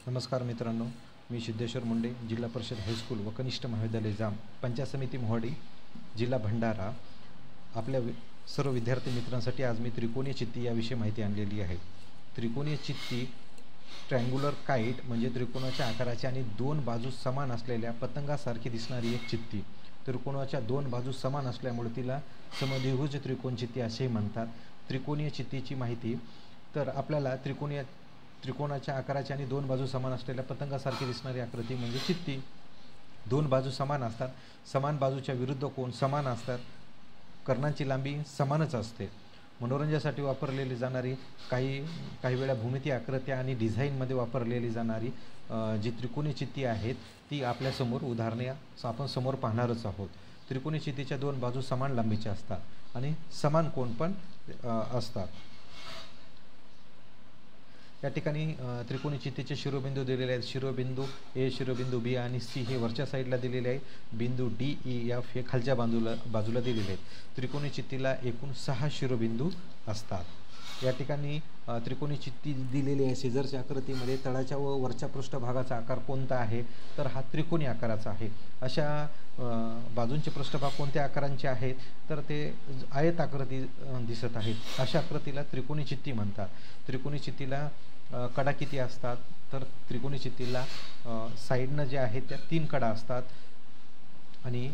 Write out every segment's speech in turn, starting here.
नमस्कार मित्रांनो, मी सिद्धेश्वर मुंडे, जिल्हा परिषद हायस्कूल व कनिष्ठ महाविद्यालय जाम, पंचायत समिती मोहाडी, जिल्हा भंडारा. आपल्या सर्व विद्यार्थी मित्रांसाठी आज मी त्रिकोणीय चित्ती याविषयी माहिती आणलेली आहे. त्रिकोणीय चित्ती ट्रँग्युलर काईट म्हणजे त्रिकोणाच्या आकाराची आणि दोन बाजू समान असलेल्या पतंगासारखी दिसणारी एक चित्ती. त्रिकोणाच्या दोन बाजू समान असल्यामुळे तिला समद्विभुज त्रिकोण चित्ती असेही म्हणतात. त्रिकोणीय चित्तीची माहिती तर आपल्याला त्रिकोणाच्या आकाराची आणि दोन बाजू समान असलेल्या पतंगासारखी दिसणारी आकृती म्हणजे चित्ती. दोन बाजू समान असतात, समान बाजूच्या विरुद्ध कोन समान असतात, कर्णांची लांबी समानच असते. मनोरंजनासाठी वापरलेली जाणारी काही वेळा भूमिती आकृत्या आणि डिझाईनमध्ये वापरलेली जाणारी जी त्रिकोणी चित्ती आहेत ती आपल्यासमोर उदाहरणे आपण समोर पाहणारच आहोत. त्रिकोणी चित्तीच्या दोन बाजू समान लांबीच्या असतात आणि समान कोन पण असतात. या ठिकाणी त्रिकोणी चित्तीचे शिरोबिंदू दिलेले आहेत. शिरोबिंदू ए, शिरोबिंदू बी आणि सी हे वरच्या साईडला दिलेले आहे. बिंदू डी, ई, एफ हे खालच्या बाजूला दिलेले आहेत. त्रिकोणी चित्तीला एकूण 6 शिरोबिंदू असतात. या ठिकाणी त्रिकोणी चित्ती दिलेली आहे. शेजारच्या आकृतीमध्ये तळाच्या व वरच्या पृष्ठभागाचा आकार कोणता आहे, तर हा त्रिकोणी आकाराचा आहे. अशा बाजूंचे पृष्ठभाग कोणत्या आकारांचे आहेत, तर ते आयत आकृती दिसत आहेत. अशा आकृतीला त्रिकोणी चित्ती म्हणतात. त्रिकोणी चित्तीला कडा किती असतात, तर त्रिकोणी चित्तीला साईडनं जे आहेत त्या 3 कडा असतात आणि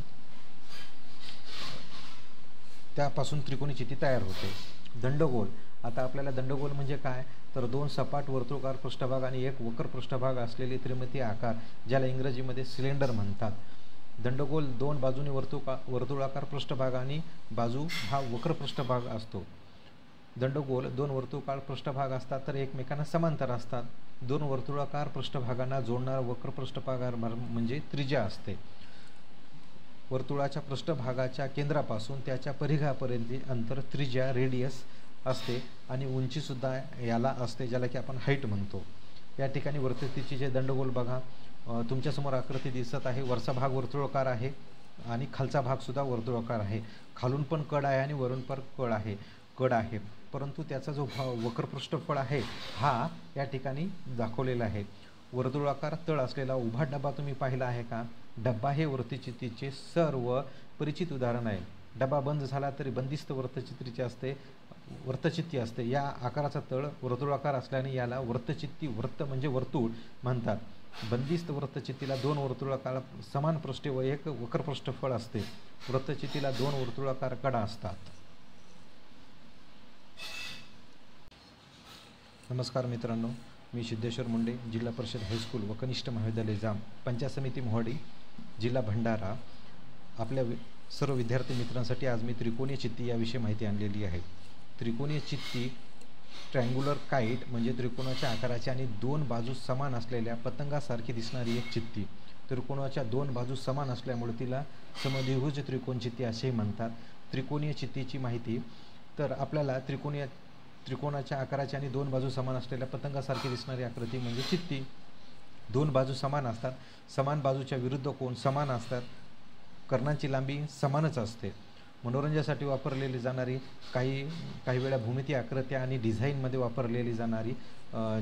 त्यापासून त्रिकोणी चित्ती तयार होते. दंडगोल. आता आपल्याला दंडगोल म्हणजे काय, तर 2 सपाट वर्तुळाकार पृष्ठभाग आणि एक वक्र पृष्ठभाग असलेले त्रिमितीय आकार, ज्याला इंग्रजीमध्ये सिलेंडर म्हणतात. दंडगोल 2 बाजूनी वर्तुळाकार पृष्ठभाग आणि बाजू हा वक्र पृष्ठभाग असतो. दंडगोल 2 वर्तुळाकार पृष्ठभाग असतात तर एकमेकांना समांतर असतात. 2 वर्तुळाकार पृष्ठभागांना जोडणारा वक्र पृष्ठभाग म्हणजे त्रिज्या असते. वर्तुळाच्या पृष्ठभागाच्या केंद्रापासून त्याच्या परिघापर्यंत अंतर त्रिज्या रेडियस असते आणि उंचीसुद्धा याला असते, ज्याला की आपण हाईट म्हणतो. या ठिकाणी वर्तुळाचे जे दंडगोल बघा, तुमच्यासमोर आकृती दिसत आहे. वरचा भाग वर्तुळाकार आहे आणि खालचा भागसुद्धा वर्तुळाकार आहे. खालून पण कड आहे आणि वरून पण कड आहे, परंतु त्याचा जो वक्र पृष्ठफळ आहे हा या ठिकाणी दाखवलेला आहे. वर्तुळाकार तळ असलेला उभा डबा तुम्ही पाहिला आहे का? डब्बा हे वर्तचित्तीचे सर्व परिचित उदाहरण आहे. डबा बंद झाला तरी बंदिस्त वर्तचित्ती असते. या आकाराचा तळ वर्तुळाकार असल्याने याला वर्तचित्ती, वृत्त म्हणजे वर्तुळ म्हणतात. बंदिस्त वर्तचित्तीला 2 वर्तुळाकार समान पृष्ठे व एक वक्र पृष्ठफळ असते. वृत्तचित्तीला 2 वर्तुळाकार कडा असतात. नमस्कार मित्रांनो, मी सिद्धेश्वर मुंडे, जिल्हा परिषद हायस्कूल व कनिष्ठ महाविद्यालय जाम, पंचायत समिती मोहाडी, जिल्हा भंडारा. आपल्या सर्व विद्यार्थी मित्रांसाठी आज मी त्रिकोणीय चित्ती याविषयी माहिती आणलेली आहे. त्रिकोणीय चित्ती ट्रँग्युलर काईट म्हणजे त्रिकोणाच्या आकाराची आणि 2 बाजू समान असलेल्या पतंगासारखी दिसणारी एक चित्ती. त्रिकोणाच्या 2 बाजू समान असल्यामुळे तिला समद्विभुज त्रिकोण चित्ती असेही म्हणतात. त्रिकोणीय चित्तीची माहिती तर आपल्याला त्रिकोणाच्या आकाराची आणि 2 बाजू समान असलेल्या पतंगासारखी दिसणारी आकृती म्हणजे चित्ती. 2 बाजू समान असतात, समान बाजूच्या विरुद्ध कोन समान असतात, कर्णांची लांबी समानच असते. मनोरंजनासाठी वापरलेली जाणारी काही वेळा भूमिती आकृत्या आणि डिझाईनमध्ये वापरलेली जाणारी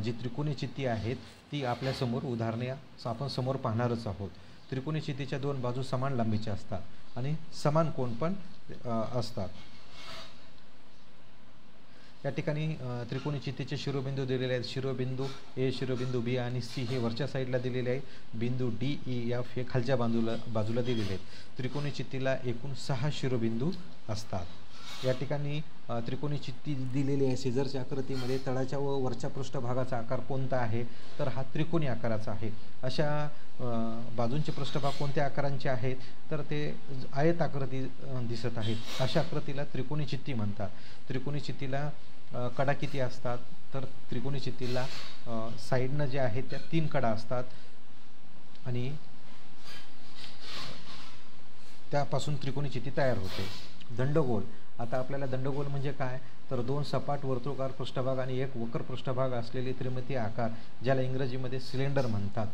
जी त्रिकोणी चित्ती आहेत ती आपल्यासमोर उदाहरणे आपण समोर पाहणारच आहोत. त्रिकोणी चित्तीच्या 2 बाजू समान लांबीच्या असतात आणि समान कोन पण असतात. या ठिकाणी त्रिकोणी चित्तीचे शिरोबिंदू दिलेले आहेत. शिरोबिंदू ए, शिरोबिंदू बी आणि सी हे वरच्या साईडला दिलेले आहे. बिंदू डी, ई, एफ हे खालच्या बाजूला दिलेले आहेत. त्रिकोणी चित्तीला एकूण 6 शिरोबिंदू असतात. या ठिकाणी त्रिकोणी चित्ती दिलेली आहे. शेजारच्या आकृतीमध्ये तळाच्या व वरच्या पृष्ठभागाचा आकार कोणता आहे, तर हा त्रिकोणी आकाराचा आहे. अशा बाजूंचे पृष्ठभाग कोणत्या आकारांचे आहेत, तर ते आयत आकृती दिसत आहेत. अशा आकृतीला त्रिकोणी चित्ती म्हणतात. त्रिकोणी चित्तीला कडा किती असतात, तर त्रिकोणी चित्तीला साईडनं जे आहेत त्या 3 कडा असतात आणि त्यापासून त्रिकोणी चित्ती तयार होते. दंडगोल. आता आपल्याला दंडगोल म्हणजे काय, तर 2 सपाट वर्तुळाकार पृष्ठभाग आणि एक वक्र पृष्ठभाग असलेले त्रिमितीय आकार, ज्याला इंग्रजीमध्ये सिलेंडर म्हणतात.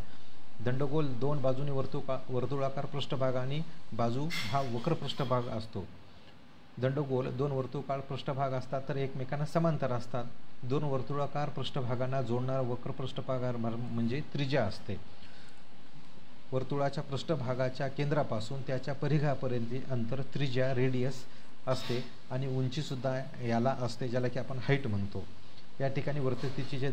दंडगोल 2 बाजूनी वर्तुळाकार पृष्ठभाग आणि बाजू हा वक्र पृष्ठभाग असतो. दंडगोल 2 वर्तुळाकार पृष्ठभाग असतात तर एकमेकांना समांतर असतात. दोन वर्तुळाकार पृष्ठभागांना जोडणारा वक्र पृष्ठभाग म्हणजे त्रिज्या असते. वर्तुळाच्या पृष्ठभागाच्या केंद्रापासून त्याच्या परिघापर्यंत अंतर त्रिज्या रेडियस असते आणि उंचीसुद्धा याला असते, ज्याला की आपण हाईट म्हणतो. या ठिकाणी वक्रतेची जे